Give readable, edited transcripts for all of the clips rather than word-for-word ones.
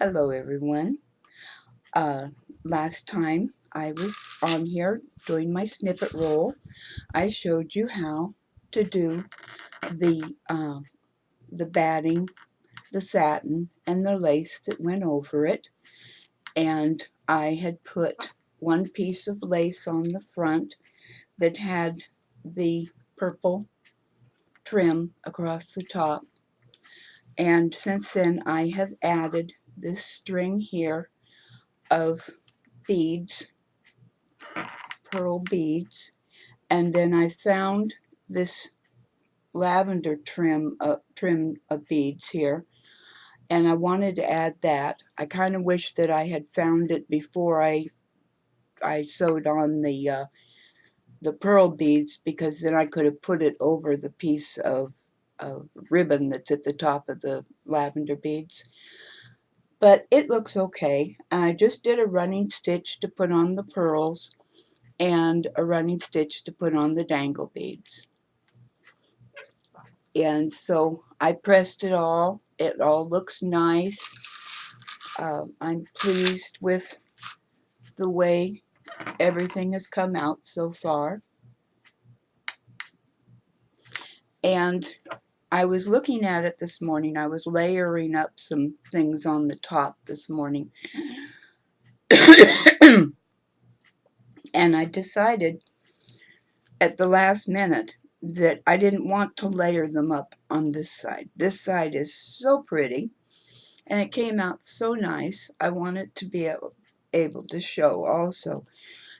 Hello everyone. Uh, Last time I was on here doing my snippet roll, I showed you how to do the uh, the batting, the satin, and the lace that went over it. And I had put one piece of lace on the front that had the purple trim across the top. And since then I have added this string here of beads, pearl beads, and then I found this lavender trim of beads here, and I wanted to add that. I kind of wish that I had found it before I sewed on the pearl beads, because then I could have put it over the piece of ribbon that's at the top of the lavender beads. But it looks okay. I just did a running stitch to put on the pearls and a running stitch to put on the dangle beads. And so I pressed it all. It all looks nice. I'm pleased with the way everything has come out so far. And I was looking at it this morning. I was layering up some things on the top this morning. And I decided at the last minute that I didn't want to layer them up on this side. This side is so pretty, and it came out so nice. I want it to be able to show also.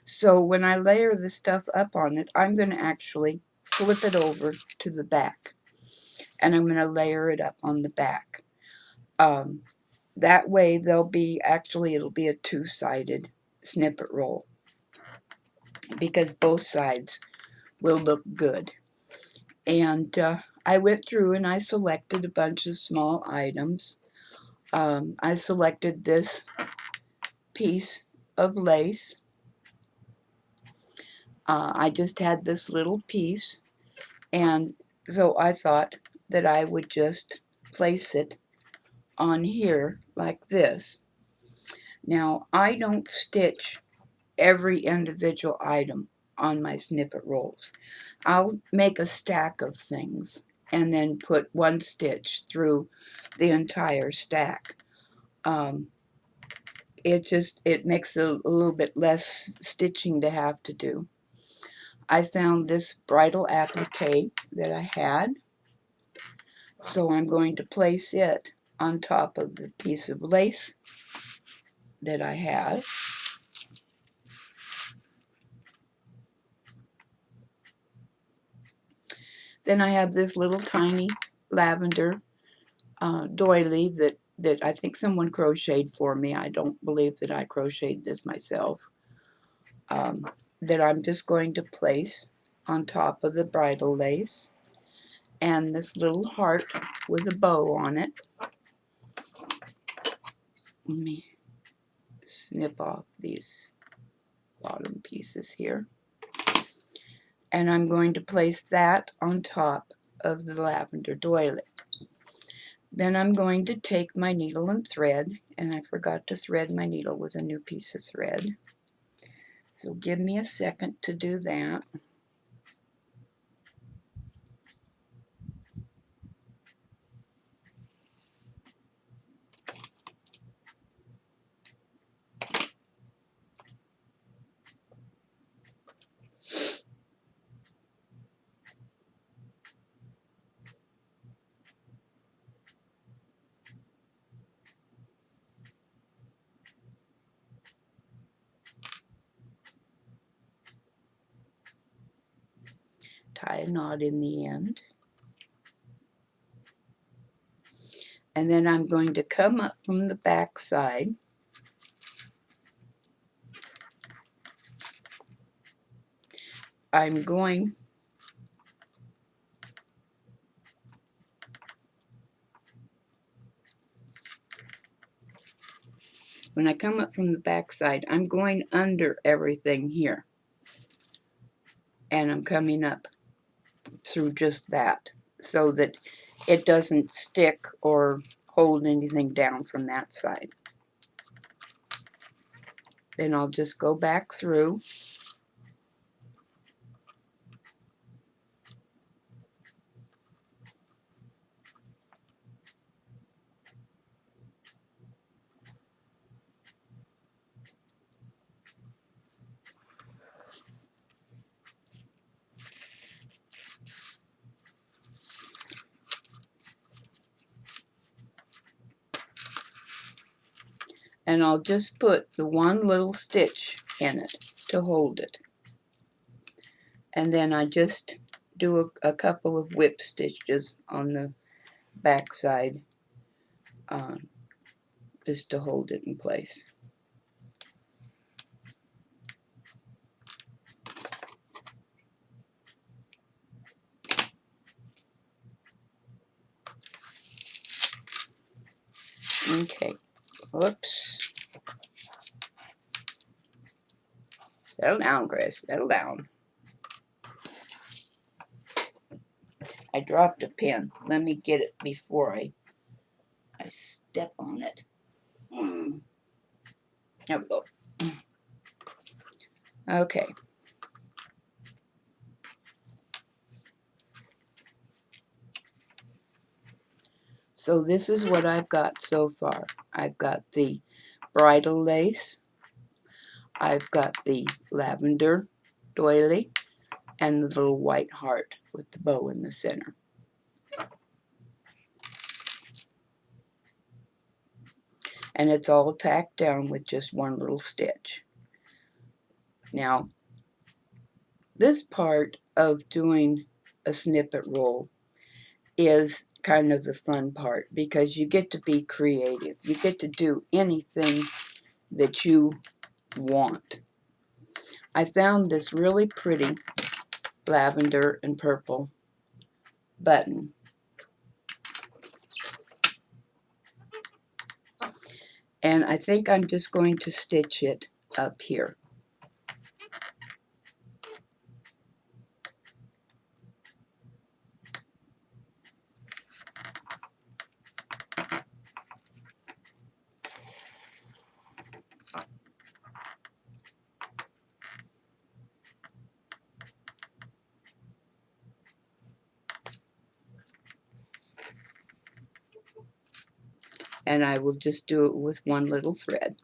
So when I layer the stuff up on it, I'm going to actually flip it over to the back, and I'm going to layer it up on the back. That way it'll be a two-sided snippet roll, because both sides will look good. And I went through and I selected a bunch of small items. I selected this piece of lace. I just had this little piece, and so I thought that I would just place it on here like this. Now, I don't stitch every individual item on my snippet rolls. I'll make a stack of things and then put one stitch through the entire stack. It makes a little bit less stitching to have to do. I found this bridal applique that I had, so I'm going to place it on top of the piece of lace that I have. Then I have this little tiny lavender doily that I think someone crocheted for me. I don't believe that I crocheted this myself. That I'm just going to place on top of the bridal lace, and this little heart with a bow on it. Let me snip off these bottom pieces here. And I'm going to place that on top of the lavender doily. Then I'm going to take my needle and thread, and I forgot to thread my needle with a new piece of thread. So give me a second to do that. Tie a knot in the end. And then I'm going to come up from the back side. I'm going when I come up from the back side, I'm going under everything here. And I'm coming up through just that, so that it doesn't stick or hold anything down from that side. Then I'll just go back through and I'll just put the one little stitch in it to hold it. And then I just do a couple of whip stitches on the back side just to hold it in place. Okay, whoops. Settle down, Chris, settle down. I dropped a pin. Let me get it before I step on it. There we go. Okay. So this is what I've got so far. I've got the bridal lace, I've got the lavender doily, and the little white heart with the bow in the center. And it's all tacked down with just one little stitch. Now, this part of doing a snippet roll is kind of the fun part because you get to be creative. You get to do anything that you want. I found this really pretty lavender and purple button. And I think I'm just going to stitch it up here. And I will just do it with one little thread.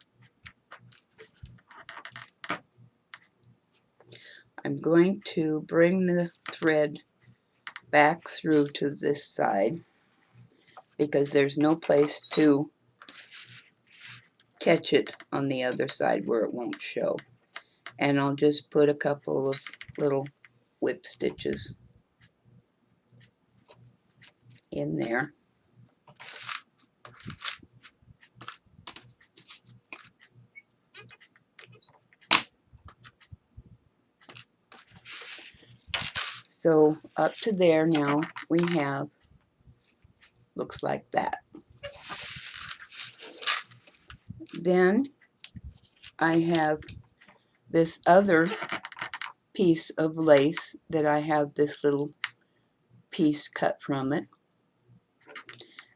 I'm going to bring the thread back through to this side because there's no place to catch it on the other side where it won't show. And I'll just put a couple of little whip stitches in there. So up to there now we have, looks like that. Then I have this other piece of lace that I have this little piece cut from it.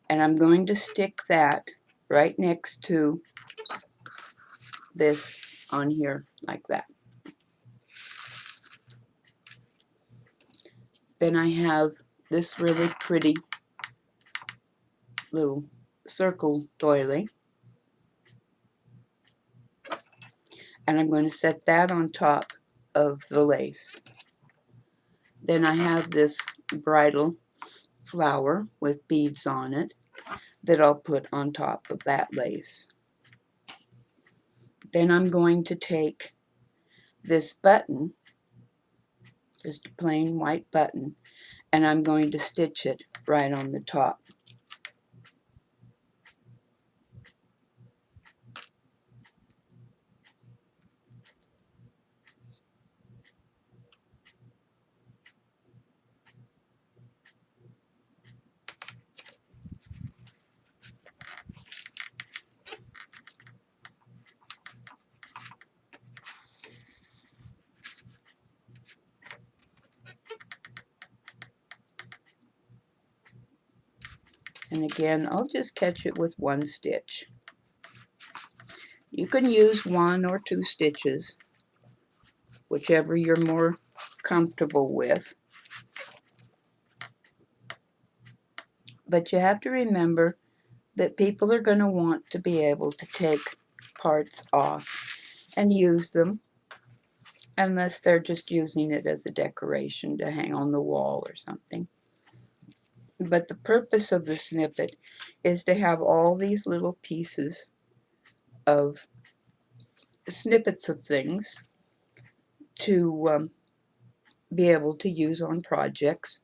And I'm going to stick that right next to this on here like that. Then I have this really pretty little circle doily. And I'm going to set that on top of the lace. Then I have this bridal flower with beads on it that I'll put on top of that lace. Then I'm going to take this button, just a plain white button, and I'm going to stitch it right on the top. And again, I'll just catch it with one stitch. You can use 1 or 2 stitches, whichever you're more comfortable with. But you have to remember that people are going to want to be able to take parts off and use them, unless they're just using it as a decoration to hang on the wall or something. But the purpose of the snippet is to have all these little pieces of snippets of things to be able to use on projects,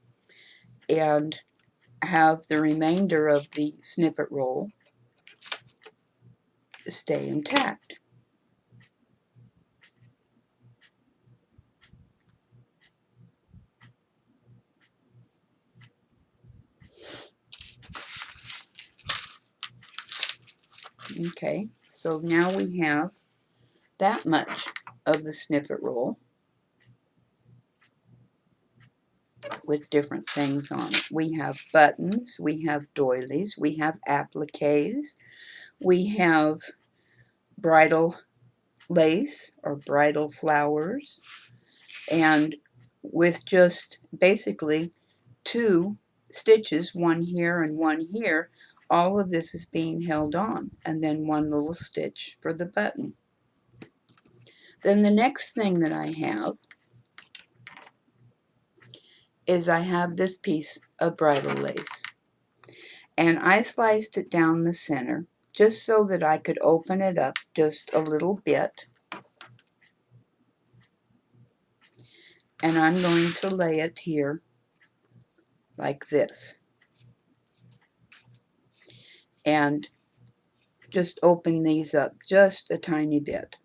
and have the remainder of the snippet roll stay intact. Okay, so now we have that much of the snippet roll with different things on it. We have buttons, we have doilies, we have appliques, we have bridal lace or bridal flowers, and with just basically 2 stitches, one here and one here, all of this is being held on, and then 1 little stitch for the button. Then the next thing that I have is I have this piece of bridal lace, and I sliced it down the center just so that I could open it up just a little bit, and I'm going to lay it here like this, and just open these up just a tiny bit.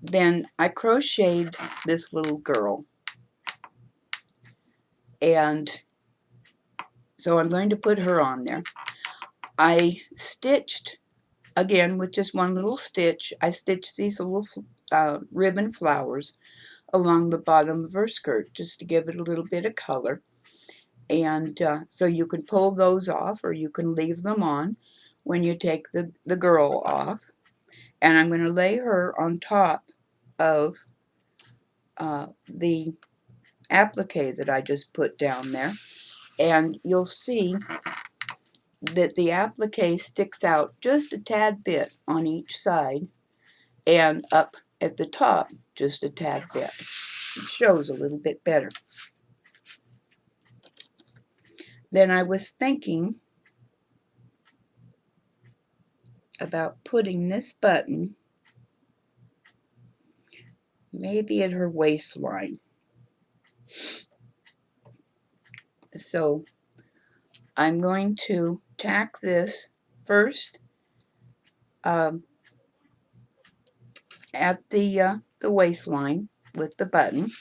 Then I crocheted this little girl, and so I'm going to put her on there. I stitched, again with just 1 little stitch, I stitched these little ribbon flowers along the bottom of her skirt just to give it a little bit of color. And so you can pull those off, or you can leave them on when you take the girl off. And I'm going to lay her on top of the applique that I just put down there. And you'll see that the applique sticks out just a tad bit on each side, and up at the top just a tad bit. It shows a little bit better. Then I was thinking about putting this button maybe at her waistline. So I'm going to tack this first at the waistline with the button.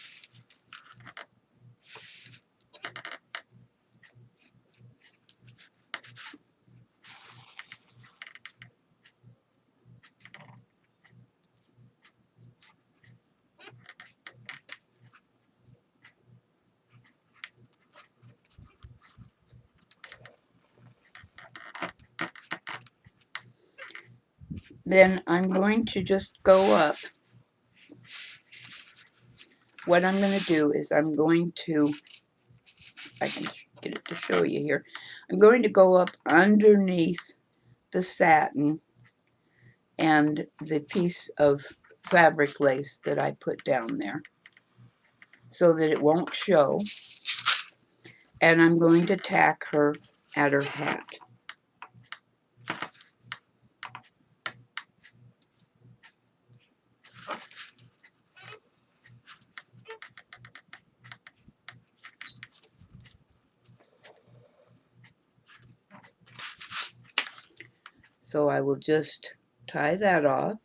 Then I'm going to just go up. What I'm going to do is I'm going to, I can get it to show you here, I'm going to go up underneath the satin and the piece of fabric lace that I put down there so that it won't show. And I'm going to tack her at her hat. So I will just tie that off.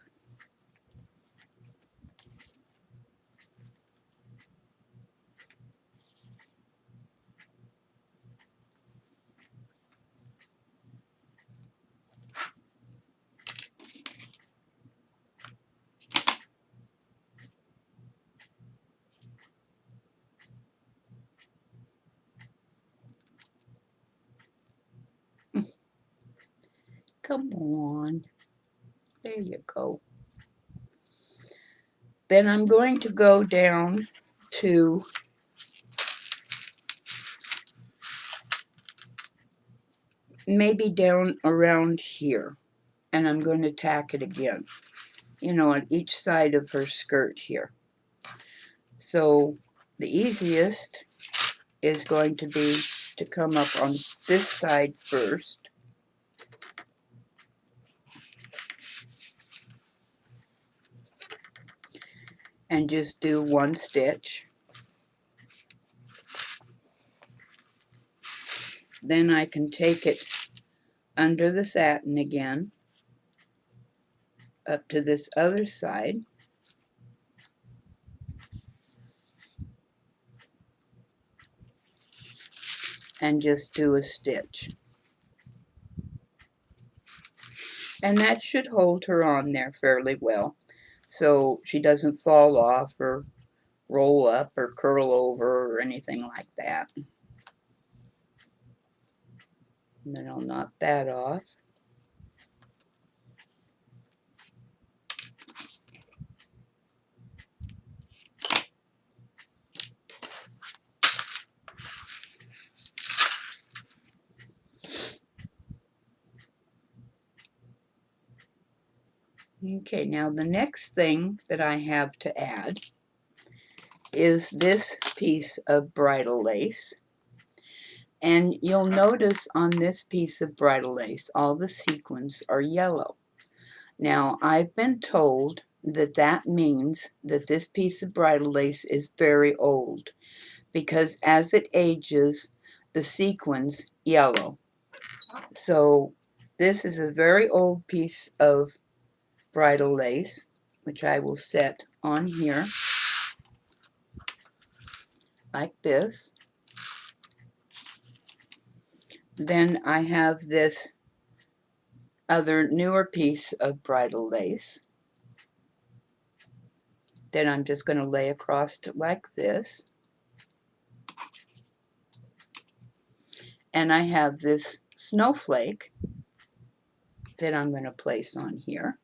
Come on. There you go. Then I'm going to go down to maybe down around here. And I'm going to tack it again, you know, on each side of her skirt here. So the easiest is going to be to come up on this side first. And just do one stitch. Then I can take it under the satin again, up to this other side, and just do a stitch. And that should hold her on there fairly well, so she doesn't fall off or roll up or curl over or anything like that. And then I'll knock that off. Okay, now the next thing that I have to add is this piece of bridal lace. And you'll notice on this piece of bridal lace, all the sequins are yellow. Now, I've been told that that means that this piece of bridal lace is very old, because as it ages, the sequins yellow. So this is a very old piece of bridal lace, which I will set on here like this. Then I have this other newer piece of bridal lace that I'm just going to lay across it like this. And I have this snowflake that I'm going to place on here.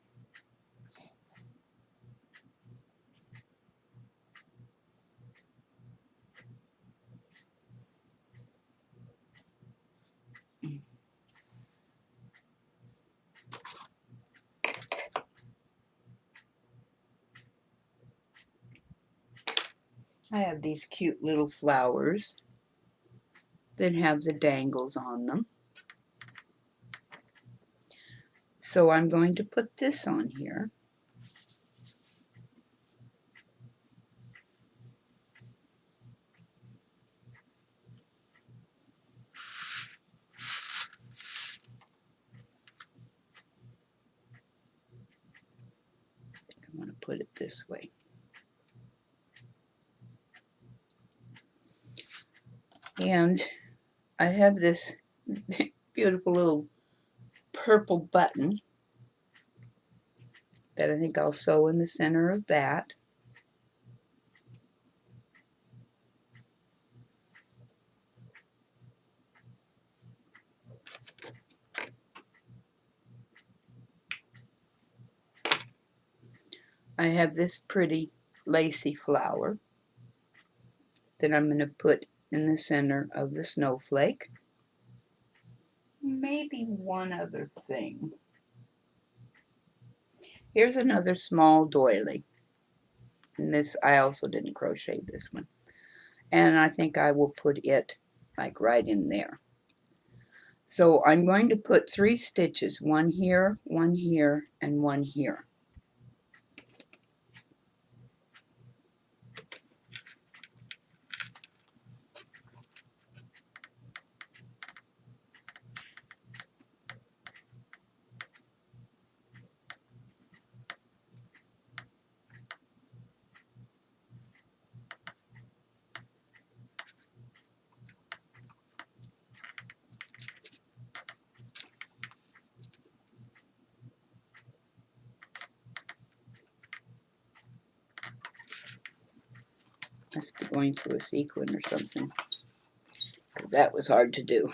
I have these cute little flowers that have the dangles on them. So I'm going to put this on here. I'm going to put it this way. And I have this beautiful little purple button that I think I'll sew in the center of that. I have this pretty lacy flower that I'm going to put in the center of the snowflake. Maybe one other thing. Here's another small doily. And this, I also didn't crochet this one. And I think I will put it like right in there. So I'm going to put 3 stitches, one here, and one here. Must be going through a sequin or something, because that was hard to do.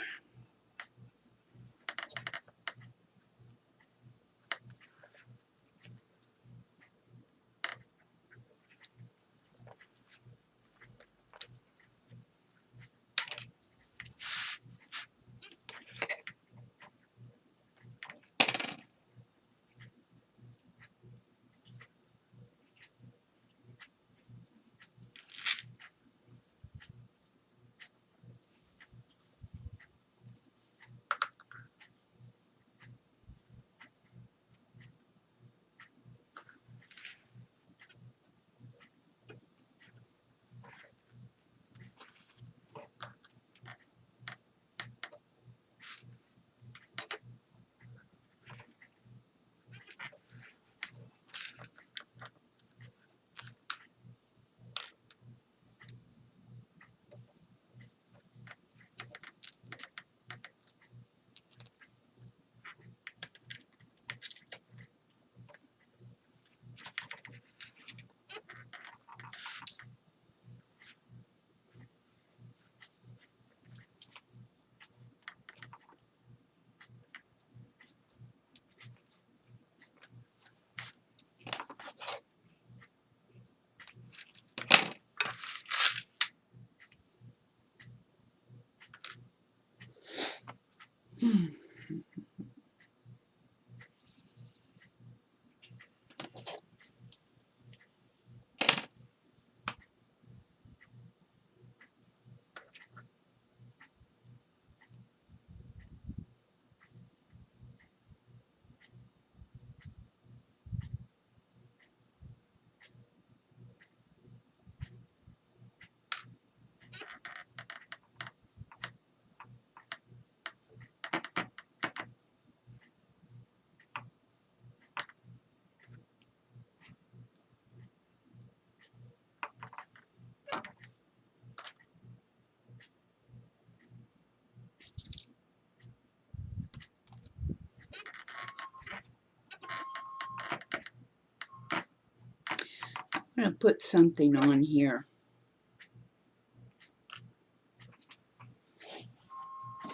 I'm going to put something on here.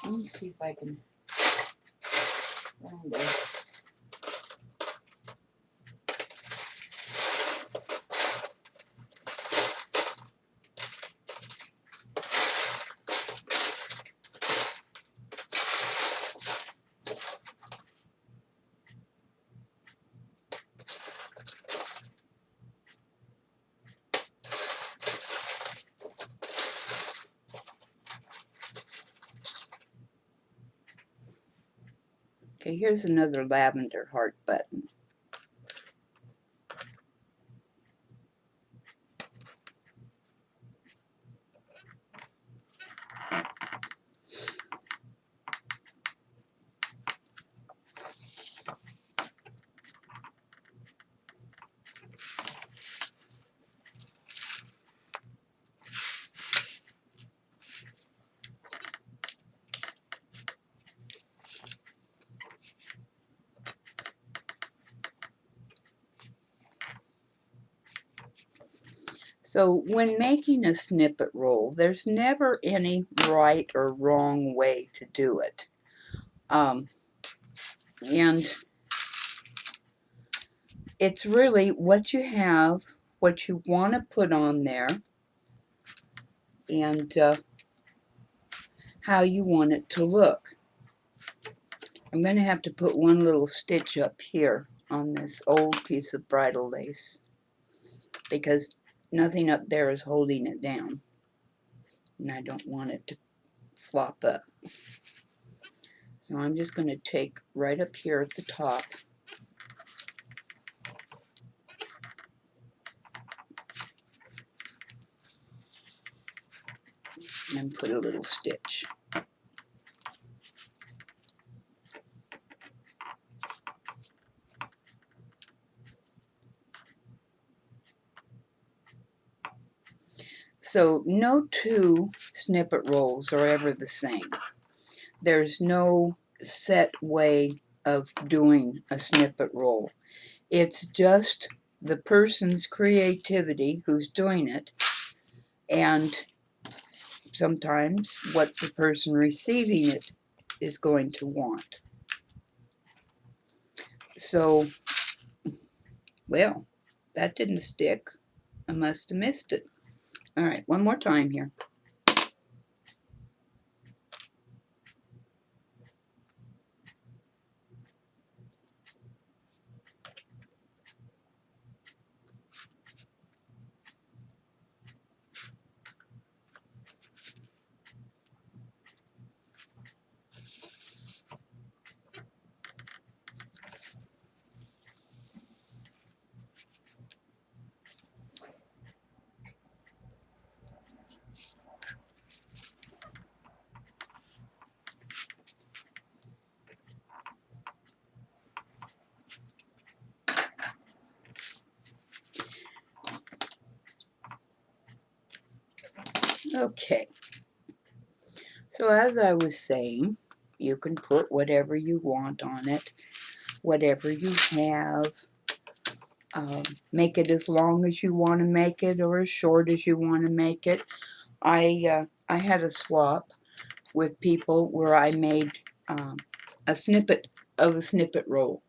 Let me see if I can find it. Okay, here's another lavender heart button. So when making a snippet roll, there's never any right or wrong way to do it. And it's really what you have, what you want to put on there, and how you want it to look. I'm going to have to put one little stitch up here on this old piece of bridal lace because nothing up there is holding it down, and I don't want it to flop up. So I'm just going to take right up here at the top and put a little stitch. So no two snippet rolls are ever the same. There's no set way of doing a snippet roll. It's just the person's creativity who's doing it, and sometimes what the person receiving it is going to want. So, well, that didn't stick. I must have missed it. All right, one more time here. Okay, so as I was saying, you can put whatever you want on it, whatever you have. Make it as long as you want to make it or as short as you want to make it. I had a swap with people where I made a snippet of a snippet roll,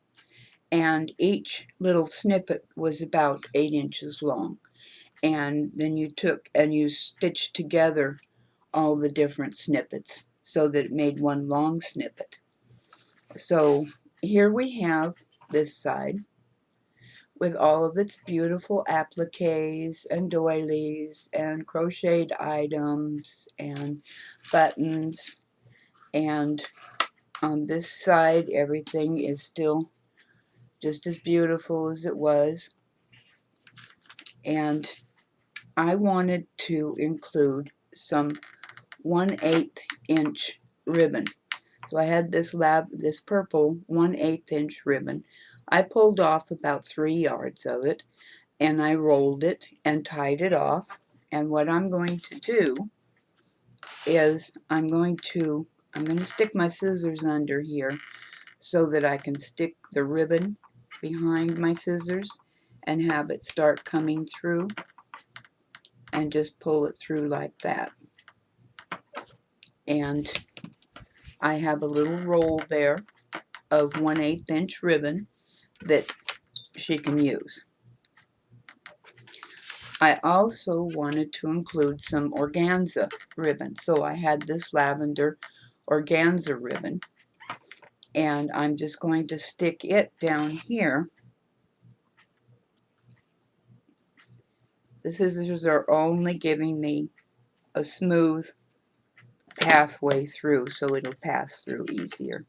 and each little snippet was about 8 inches long, and then you took and you stitched together all the different snippets so that it made one long snippet. So here we have this side with all of its beautiful appliques and doilies and crocheted items and buttons, and on this side everything is still just as beautiful as it was. And I wanted to include some 1/8 inch ribbon. So I had this purple 1/8 inch ribbon. I pulled off about 3 yards of it, and I rolled it and tied it off. And what I'm going to do is I'm going to stick my scissors under here so that I can stick the ribbon behind my scissors, and have it start coming through, and just pull it through like that. And I have a little roll there of 1/8 inch ribbon that she can use. I also wanted to include some organza ribbon, so I had this lavender organza ribbon, and I'm just going to stick it down here. The scissors are only giving me a smooth pathway through, so it'll pass through easier.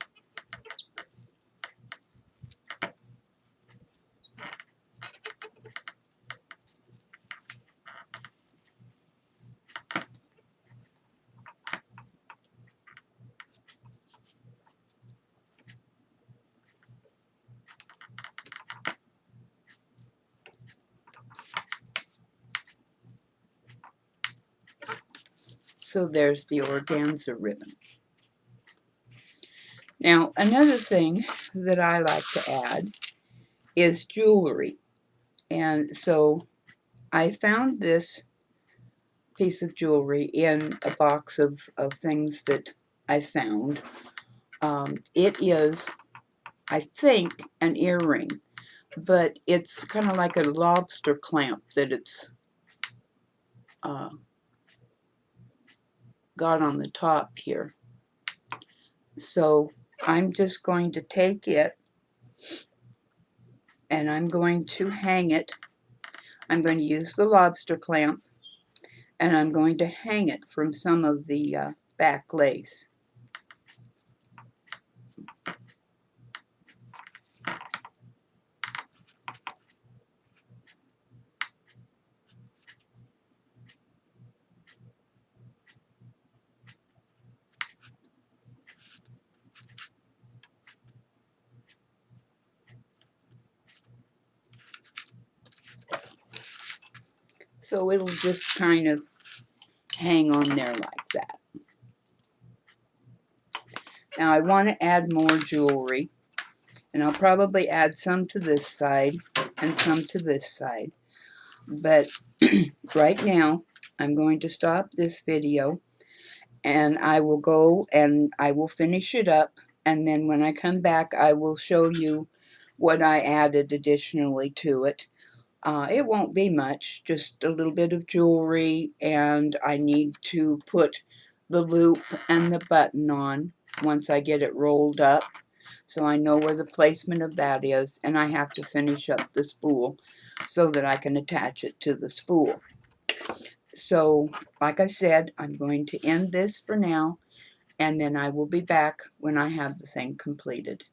So there's the organza ribbon. Now, another thing that I like to add is jewelry. And so I found this piece of jewelry in a box of things that I found. It is, I think, an earring, but it's kind of like a lobster clamp that it's got on the top here. So I'm just going to take it and I'm going to hang it. I'm going to use the lobster clamp, and I'm going to hang it from some of the back lace. So it'll just kind of hang on there like that. Now I want to add more jewelry, and I'll probably add some to this side and some to this side. But right now I'm going to stop this video, and I will go and I will finish it up, and then when I come back I will show you what I added additionally to it. It won't be much, just a little bit of jewelry, and I need to put the loop and the button on once I get it rolled up, so I know where the placement of that is, and I have to finish up the spool so that I can attach it to the spool. So, like I said, I'm going to end this for now, and then I will be back when I have the thing completed.